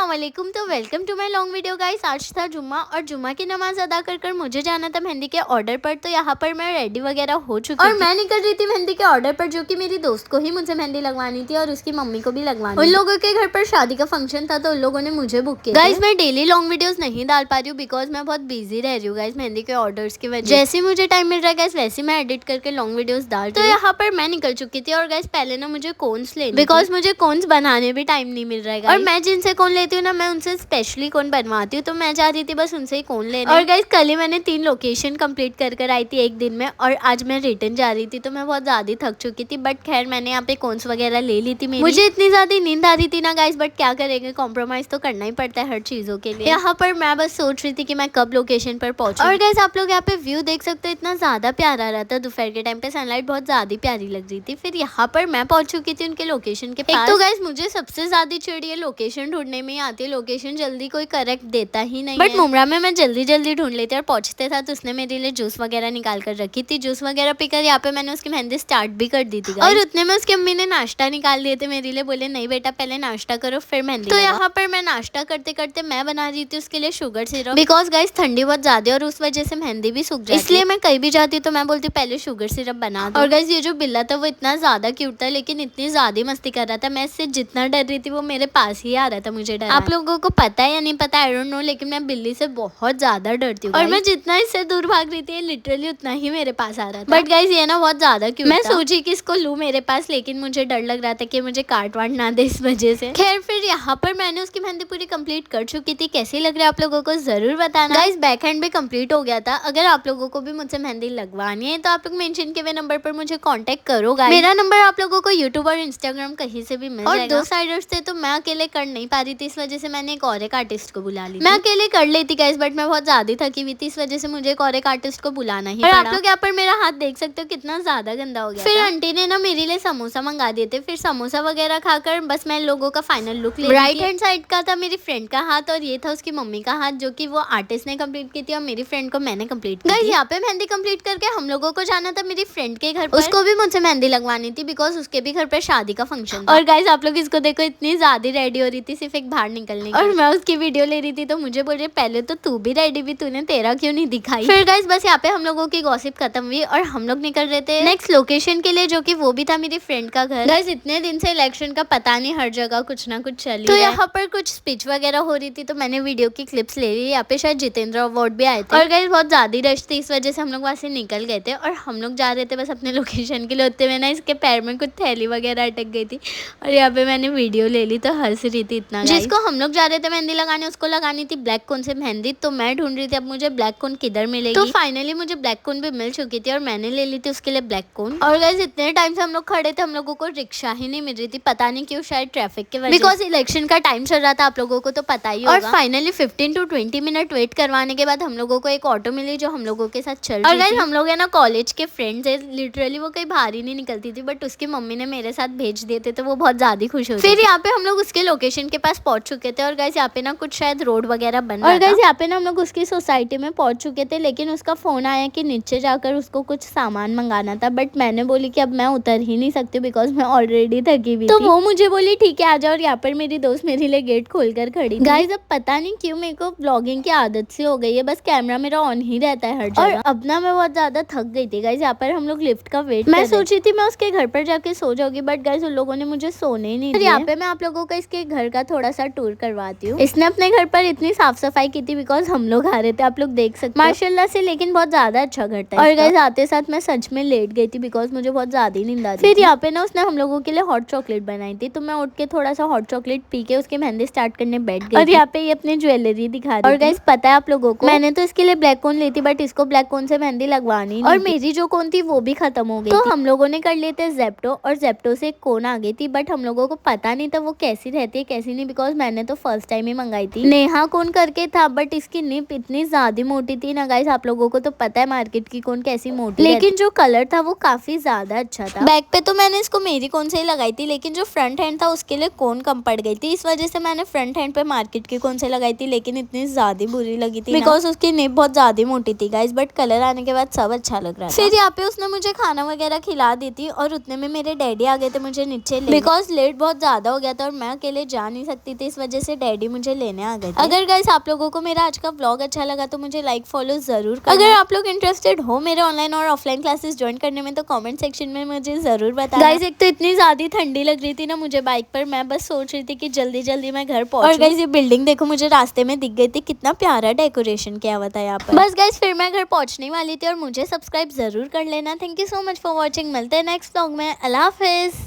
अस्सलामुअलैकुम। तो welcome to my long video guys. आज था जुम्मा और जुम्मा की नमाज अदा कर मुझे जाना था मेहंदी के ऑर्डर पर। तो यहाँ पर मैं रेडी वगैरह हो चुकी और मैं निकल रही थी मेहंदी के ऑर्डर पर, जो कि मेरी दोस्त को ही मुझे मेहंदी लगवानी थी और उसकी मम्मी को भी लगवानी। उन लोगों के घर पर शादी का फंक्शन था तो उन लोगों ने मुझे बुक किया। गाइस मैं डेली लॉन्ग वीडियोस नहीं डाल पा रही हूँ बिकॉज मैं बहुत बिजी रह रही हूँ गाइस मेहंदी के ऑर्डर्स की वजह। जैसे मुझे टाइम मिल रहा है गाइस वैसे मैं एडिट करके लॉन्ग वीडियोस डाल रही हूँ। तो यहाँ पर मैं निकल चुकी थी और गाइस पहले ना मुझे कोन्स लेने बिकॉज मुझे कोन्स बनाने भी टाइम नहीं मिल रहा है। और मैं जिनसे कोन लेती हूँ ना मैं उनसे स्पेशली कोन बनवाती हूँ, तो मैं जा रही थी बस उनसे ही कोन लेने। और गाइस कल ही मैंने 3 लोकेशन कंप्लीट कर आई थी एक दिन में और आज मैं रिटर्न जा रही थी तो मैं बहुत ज्यादा थक चुकी थी। बट खैर मैंने यहाँ पे कोन्स वगैरह ले ली थी। मुझे इतनी ज्यादा नींद आ रही थी ना गाइस, बट क्या करेंगे, कॉम्प्रोमाइज तो करना ही पड़ता है हर चीजों के लिए। यहाँ पर मैं बस सोच रही थी कि मैं कब लोकेशन पर पहुंचूं। और गाइस आप लोग यहाँ पे व्यू देख सकते हो, इतना ज्यादा प्यारा रहा था। दोपहर के टाइम पे सनलाइट बहुत ज्यादा प्यारी लग रही थी। फिर यहाँ पर मैं पहुंच चुकी थी उनके लोकेशन के पास। तो गाइस मुझे सबसे ज्यादा चिड़ ये लोकेशन ढूंढने में आती है, लोकेशन जल्दी कोई करेक्ट देता ही नहीं। बट मुमरा में मैं जल्दी ढूंढ लेती और पहुंचते था तो उसने मेरे लिए जूस वगैरह निकाल कर रखी थी। जूस वगैरह पीकर यहाँ पे मैंने उसकी मेहंदी स्टार्ट भी कर दी थी और उतने में उसकी अम्मी ने नाश्ता निकाल दिए थे मेरे लिए। बोले नहीं बेटा पहले नाश्ता करो फिर मेहंदी। तो यहाँ पर मैं नाश्ता करते करते मैं बना रही थी उसके लिए शुगर सिरप बिकॉज गाइस ठंडी बहुत ज्यादा है और उस वजह से मेहंदी भी सूख जाती है, इसलिए मैं कहीं भी जाती हूँ तो मैं बोलती हूँ पहले शुगर सिरप बना दो। और गाइस ये जो बिल्ला था वो इतना ज्यादा क्यूट था लेकिन इतनी ज्यादा मस्ती कर रहा था, मैं इससे जितना डर रही थी वो मेरे पास ही आ रहा था मुझे डर। आप लोगों को पता है या नहीं पता आई डोंट नो, लेकिन मैं बिल्ली से बहुत ज्यादा डरती हूँ और मैं जितना इससे दूर भाग रही थी लिटरली उतना ही मेरे पास आ रहा था। बट गाइस ये ना बहुत ज्यादा क्यूट मैं सोची कि इसको लूं मेरे पास, लेकिन मुझे डर लग रहा था कि मुझे काट वाट ना दे इस वजह से। खैर फिर यहाँ पर मैंने उसकी मेहंदी पूरी कंप्लीट कर चुकी थी। कैसी लग रही है आप लोगों को जरूर बताना। गाइस बैक हैंड भी कंप्लीट हो गया था। अगर आप लोगों को भी मुझसे मेहंदी लगवानी है तो आप लोग मेंशन किए हुए नंबर पर मुझे कांटेक्ट करो गाइस। मेरा नंबर आप लोगों को यूट्यूब और इंस्टाग्राम कहीं से भी मिल जाएगा। 2 साइडर्स थे तो मैं अकेले कर नहीं पा रही थी, इस वजह से मैंने एक और एक आर्टिस्ट को बुला ली। मैं अकेले कर लेती गाइस बट मैं बहुत ज्यादा थकी हुई थी, इस वजह से मुझे एक और एक आर्टिस्ट को बुलाना ही पड़ा। आप लोग यहाँ पर मेरा हाथ देख सकते हो कितना ज्यादा गंदा हो गया। फिर आंटी ने ना मेरे लिए समोसा मंगा दिए थे। फिर समोसा वगैरह खाकर बस मैं लोगों का फाइनल लुक ले। राइट हैंड साइड का था मेरी फ्रेंड का हाथ और ये था उसकी मम्मी का हाथ, जो कि वो आर्टिस्ट ने कंप्लीट की थी और मेरी फ्रेंड को मैंने कंप्लीट की थी। यहाँ पे मेहंदी कंप्लीट करके हम लोगों को जाना था मेरी फ्रेंड के घर पर। उसको भी मुझसे मेहंदी लगवानी थी बिकॉज उसके भी घर पर शादी का फंक्शन था। और गाइस आप लोग इसको देखो इतनी ज्यादा रेडी हो रही थी सिर्फ एक बाहर निकलने की। और मैं उसकी वीडियो ले रही थी तो मुझे बोल रही पहले तो तू भी रेडी भी, तूने तेरा क्यों नहीं दिखाई। फिर गाइस बस यहाँ पे हम लोगों की गॉसिप खत्म हुई और हम लोग निकल रहे थे नेक्स्ट लोकेशन के लिए, जो कि वो भी था मेरी फ्रेंड का घर। गाइस इतने दिन से इलेक्शन का पता नहीं हर जगह कुछ ना कुछ चल तो यहाँ पर कुछ स्पीच वगैरह हो रही थी तो मैंने वीडियो की क्लिप्स ले ली। यहाँ पे शायद जितेंद्र अवार्ड भी आए थे और गाइस बहुत ज्यादा रश थी, इस वजह से हम लोग वहाँ से निकल गए थे और हम लोग जा रहे थे बस अपने लोकेशन के लिए। होते हुए ना इसके पैर में कुछ थैली वगैरह अटक गई थी और यहाँ पे मैंने वीडियो ले ली तो हंस रही थी इतना। जिसको हम लोग जा रहे थे मेहंदी लगाने उसको लगानी थी ब्लैक कोन से मेहंदी, तो मैं ढूंढ रही थी अब मुझे ब्लैक कोन किधर मिलेगी। तो फाइनली मुझे ब्लैक कोन भी मिल चुकी थी और मैंने ले ली थी उसके लिए ब्लैक कोन। और गाइस इतने टाइम से हम लोग खड़े थे, हम लोगों को रिक्शा ही नहीं मिल रही थी, पता नहीं क्यों, शायद ट्रैफिक के वजह से, बिकॉज इलेक्शन का टाइम चल रहा था, आप लोगों को तो पता ही होगा। और फाइनली 15 to 20 मिनट वेट करवाने के बाद हम लोगों को एक ऑटो मिली जो हम लोगों के साथ चल रही थी। और गाइस हम लोग है ना कॉलेज के फ्रेंड्स है, लिटरली वो कहीं बाहर ही नहीं निकलती थी बट उसकी मम्मी ने मेरे साथ भेज दिए थे तो वो बहुत ज्यादा खुश हो। फिर यहाँ पे हम लोग उसके लोकेशन के पास पहुंच चुके थे और गाइस यहाँ पे ना कुछ शायद रोड वगैरह बन रहा था। और गाइस यहाँ पे ना हम लोग उसकी सोसाइटी में पहुंच चुके थे लेकिन उसका फोन आया कि नीचे जाकर उसको कुछ सामान मंगाना था। बट मैंने बोली कि अब मैं उतर ही नहीं सकती बिकॉज मैं ऑलरेडी थकी हुई थी। तो वो मुझे बोली ठीक है आ जाओ, और यहाँ पर मेरी दोस्त मेरे लिए गेट खोलकर खड़ी। गाइस अब पता नहीं क्यों मेरे को व्लॉगिंग की आदत सी हो गई है, बस कैमरा मेरा ऑन ही रहता है हर जगह। और अब ना मैं बहुत ज्यादा थक गई थी गाइस। यहाँ पर हम लोग लिफ्ट का वेट, मैं सोची थी मैं उसके घर पर जाके सो जाऊंगी बट गाइस उन लोगों ने मुझे सोने ही नहीं दिया। यहाँ पे मैं आप लोगों को इसके घर का थोड़ा सा टूर करवाती हूँ। इसने अपने घर पर इतनी साफ सफाई की थी बिकॉज हम लोग आ रहे थे, आप लोग देख सकते हैं माशाल्लाह से, लेकिन बहुत ज्यादा अच्छा घर था। और गाइस आते साथ मैं सच में लेट गई थी बिकॉज मुझे बहुत ज्यादा नींद आ रही थी। फिर यहाँ पे ना उसने हम लोगों के लिए हॉट चॉकलेट बनाई थी तो मैं उठ के थोड़ा सा हॉट चॉकलेट पी के उसकी मेहंदी स्टार्ट करने बैठ गई। और यहाँ पे ये अपनी ज्वेलरी दिखा रही। और गाइस पता है आप लोगों को मैंने तो इसके लिए ब्लैक कोन ली थी बट इसको ब्लैक कोन से मेहंदी लगवानी और मेरी जो कोन थी वो भी खत्म हो गई। तो हम लोगों ने कर लिए थे जेप्टो और जेप्टो से एक कोन आ गई थी बट हम लोगों को पता नहीं था वो कैसी रहती है कैसी नहीं, बिकॉज मैंने तो फर्स्ट टाइम ही मंगाई थी। नेहा कोन करके था बट इसकी निप इतनी ज्यादा मोटी थी ना गाइस, आप लोगों को तो पता है मार्केट की कोन कैसी मोटी, लेकिन जो कलर था वो काफी ज्यादा अच्छा था। बैक पे तो मैंने इसको मेरी कोन से ही लगाई थी लेकिन जो फ्रंट हैंड था उसके लिए कोन कम पड़ गई थी, इस वजह से मैंने फ्रंट हैंड पे मार्केट की कोन से लगाई थी लेकिन इतनी ज्यादा बुरी लगी थी बिकॉज उसकी निप बहुत ज्यादा मोटी थी गाइस। बट कलर आने के बाद सब अच्छा लग रहा था। फिर यहाँ पे उसने मुझे खाना वगैरह खिला दी थी और उतने में मेरे डैडी आ गए थे मुझे नीचे ले, बिकॉज लेट बहुत ज्यादा हो गया था और मैं अकेले जा नहीं सकती थी, इस वजह से डैडी मुझे लेने आ गए थे। अगर गाइस आप लोगों को मेरा आज का व्लॉग अच्छा लगा तो मुझे लाइक फॉलो जरूर करना। अगर आप लोग इंटरेस्टेड हो मेरे ऑनलाइन और ऑफलाइन क्लासेस ज्वाइन करने में तो कमेंट सेक्शन में मुझे जरूर बताना। गाइस एक तो इतनी ज्यादा ठंडी लग रही थी ना मुझे बाइक पर, मैं बस सोच रही थी कि जल्दी जल्दी मैं घर पहुंचूं। और गाइस ये बिल्डिंग देखो मुझे रास्ते में दिख गई थी, कितना प्यारा डेकोरेशन किया हुआ था यहाँ पर। बस गाइस फिर मैं घर पहुंचने वाली थी और मुझे सब्सक्राइब जरूर कर लेना। Thank you so much for watching. मिलते हैं नेक्स्ट व्लॉग में। अल्लाह हाफिज।